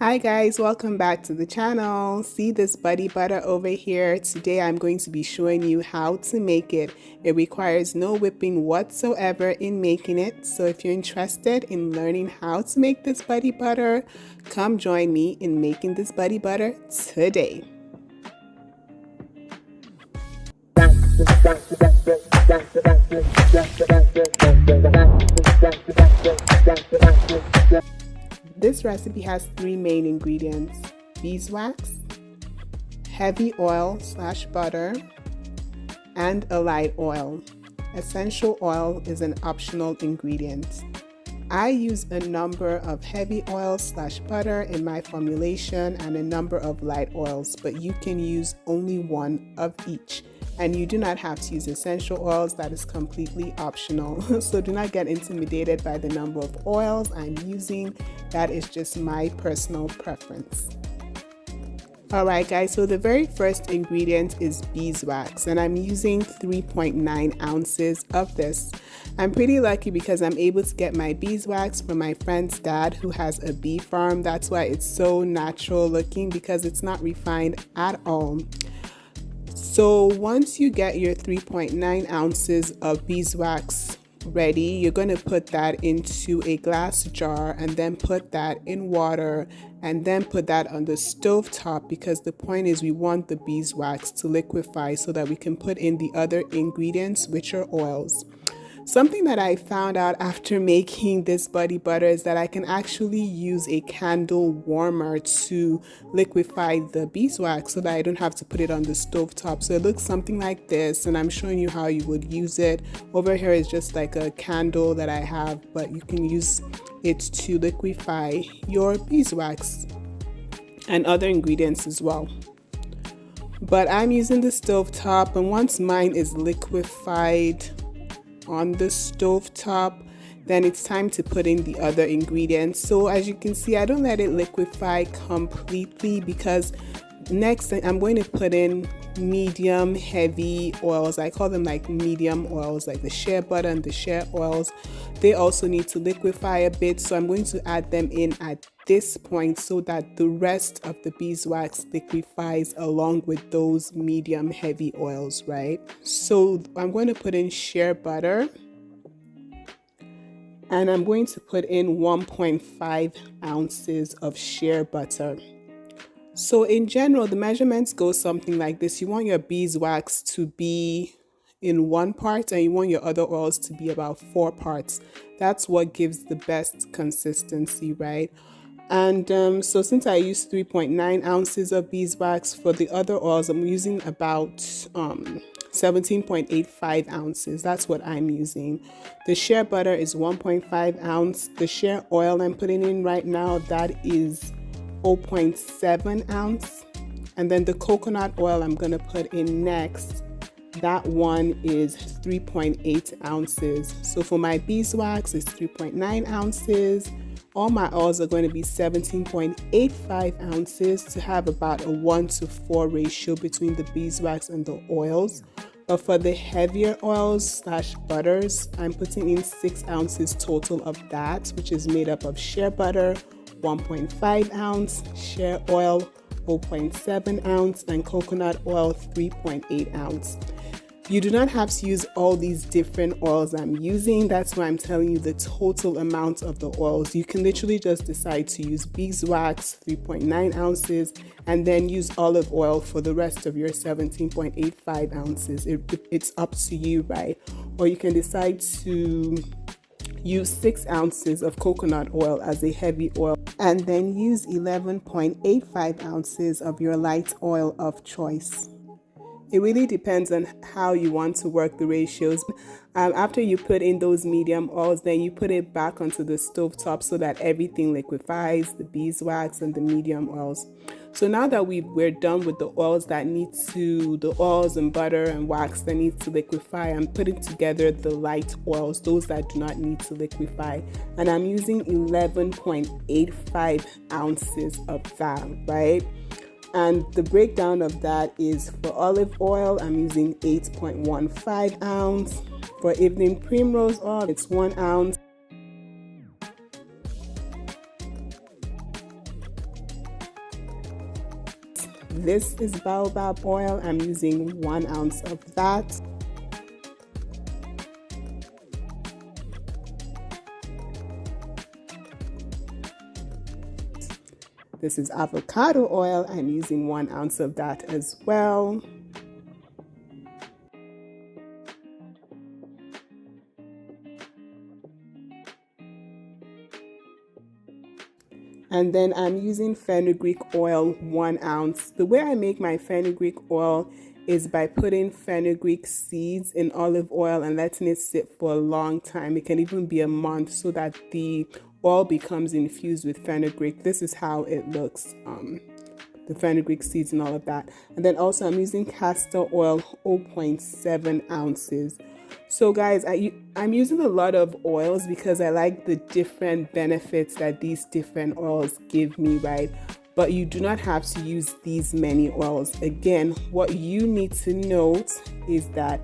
Hi guys, welcome back to the channel. See this buddy butter over here? Today I'm going to be showing you how to make it. It requires no whipping whatsoever in making it. So if you're interested in learning how to make this buddy butter, come join me in making this buddy butter today. This recipe has three main ingredients: beeswax, heavy oil / butter, and a light oil. Essential oil is an optional ingredient. I use a number of heavy oils / butter in my formulation and a number of light oils, but you can use only one of each. And you do not have to use essential oils, that is completely optional. So do not get intimidated by the number of oils I'm using. That is just my personal preference. Alright guys, so the very first ingredient is beeswax, and I'm using 3.9 ounces of this. I'm pretty lucky because I'm able to get my beeswax from my friend's dad who has a bee farm. That's why it's so natural looking, because it's not refined at all. So once you get your 3.9 ounces of beeswax ready, you're going to put that into a glass jar and then put that in water and then put that on the stove top, because the point is we want the beeswax to liquefy so that we can put in the other ingredients, which are oils. Something that I found out after making this buddy butter is that I can actually use a candle warmer to liquefy the beeswax so that I don't have to put it on the stove top. So it looks something like this, and I'm showing you how you would use it. Over here is just like a candle that I have, but you can use it to liquefy your beeswax and other ingredients as well. But I'm using the stove top, and once mine is liquefied on the stove top, then it's time to put in the other ingredients. So as you can see, I don't let it liquefy completely, because next I'm going to put in medium heavy oils. I call them like medium oils, like the shea butter and the shea oils. They also need to liquefy a bit, so I'm going to add them in at this point so that the rest of the beeswax liquefies along with those medium heavy oils, right? So I'm going to put in shea butter, and I'm going to put in 1.5 ounces of shea butter. So in general, the measurements go something like this. You want your beeswax to be in 1 part, and you want your other oils to be about 4 parts. That's what gives the best consistency, right? And so since I use 3.9 ounces of beeswax, for the other oils I'm using about 17.85 ounces. That's what I'm using. The shea butter is 1.5 ounce. The shea oil I'm putting in right now, that is 0.7 ounce. And then the coconut oil I'm going to put in next, that one is 3.8 ounces. So for my beeswax, it's 3.9 ounces. All my oils are going to be 17.85 ounces to have about a 1:4 ratio between the beeswax and the oils. But for the heavier oils / butters, I'm putting in 6 ounces total of that, which is made up of shea butter, 1.5 ounce, shea oil, 0.7 ounce, and coconut oil, 3.8 ounce. You do not have to use all these different oils I'm using. That's why I'm telling you the total amount of the oils. You can literally just decide to use beeswax, 3.9 ounces, and then use olive oil for the rest of your 17.85 ounces. It's up to you, right? Or you can decide to use 6 ounces of coconut oil as a heavy oil, and then use 11.85 ounces of your light oil of choice. It really depends on how you want to work the ratios. After you put in those medium oils, then you put it back onto the stove top so that everything liquefies, the beeswax and the medium oils. So now that we're done with the oils the oils and butter and wax that need to liquefy, I'm putting together the light oils, those that do not need to liquefy. And I'm using 11.85 ounces of that, right? And the breakdown of that is for olive oil, I'm using 8.15 ounce. For evening primrose oil, it's 1 ounce. This is baobab oil. I'm using 1 ounce of that. This is avocado oil. I'm using 1 ounce of that as well. And then I'm using fenugreek oil, 1 ounce. The way I make my fenugreek oil is by putting fenugreek seeds in olive oil and letting it sit for a long time. It can even be a month, so that the oil becomes infused with fenugreek. This is how it looks, the fenugreek seeds and all of that. And then also I'm using castor oil, 0.7 ounces. So guys, I'm using a lot of oils because I like the different benefits that these different oils give me, right? But you do not have to use these many oils. Again, what you need to note is that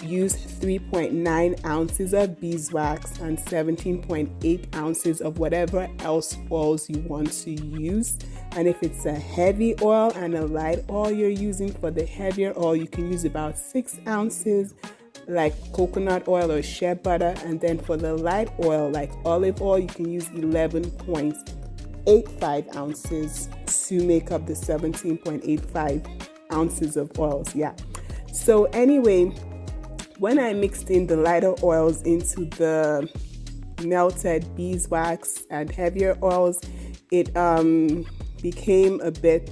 use 3.9 ounces of beeswax and 17.8 ounces of whatever else oils you want to use. And if it's a heavy oil and a light oil you're using, for the heavier oil you can use about 6 ounces, like coconut oil or shea butter. And then for the light oil, like olive oil, you can use 11.85 ounces to make up the 17.85 ounces of oils. Yeah. So anyway, when I mixed in the lighter oils into the melted beeswax and heavier oils, it became a bit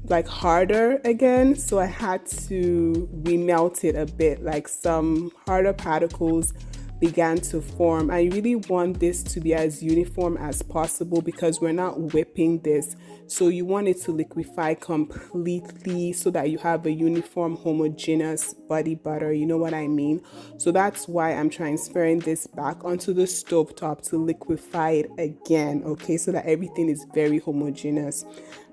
like harder again, so I had to remelt it a bit. Like some harder particles began to form. I really want this to be as uniform as possible because we're not whipping this, so you want it to liquefy completely so that you have a uniform, homogeneous body butter, you know what I mean? So that's why I'm transferring this back onto the stove top to liquefy it again, okay, so that everything is very homogeneous.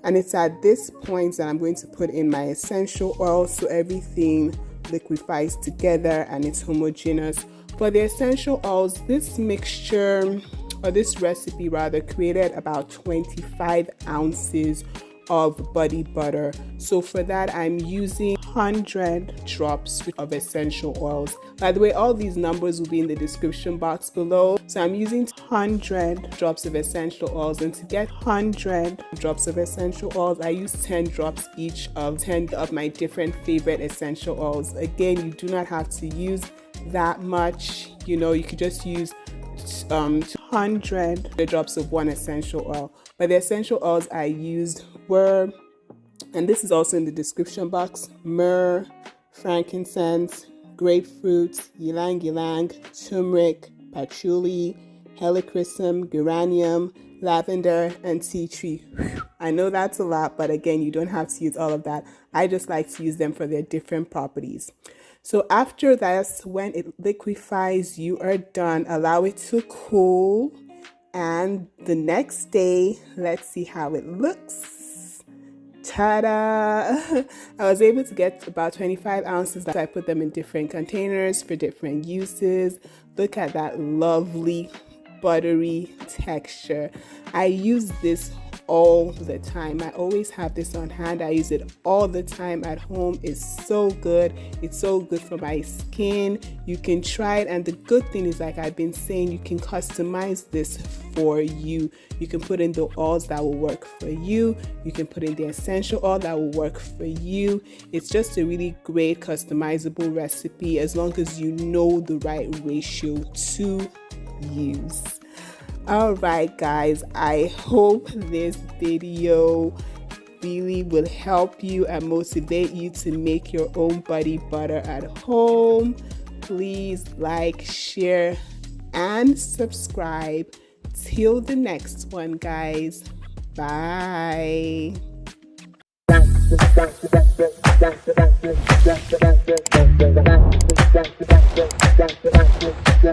And it's at this point that I'm going to put in my essential oil so everything liquefies together and it's homogeneous. For the essential oils, this mixture, or this recipe rather, created about 25 ounces of body butter. So for that, I'm using 100 drops of essential oils. By the way, all these numbers will be in the description box below. So I'm using 100 drops of essential oils, and to get 100 drops of essential oils, I use 10 drops each of 10 of my different favorite essential oils. Again, you do not have to use that much, you know, you could just use 200 drops of one essential oil. But the essential oils I used were, and this is also in the description box, myrrh, frankincense, grapefruit, ylang ylang, turmeric, patchouli, helichrysum, geranium, lavender, and tea tree. I know that's a lot, but again, you don't have to use all of that. I just like to use them for their different properties. So after that, when it liquefies, you are done. Allow it to cool. And the next day, let's see how it looks. Ta-da! I was able to get about 25 ounces. So I put them in different containers for different uses. Look at that lovely buttery texture. I use this all the time. I always have this on hand. I use it all the time at home. It's so good. It's so good for my skin. You can try it, and the good thing is, like I've been saying, you can customize this for you. You can put in the oils that will work for you. You can put in the essential oil that will work for you. It's just a really great customizable recipe as long as you know the right ratio to use. All right, guys, I hope this video really will help you and motivate you to make your own body butter at home. Please like, share, and subscribe. Till the next one, guys. Bye.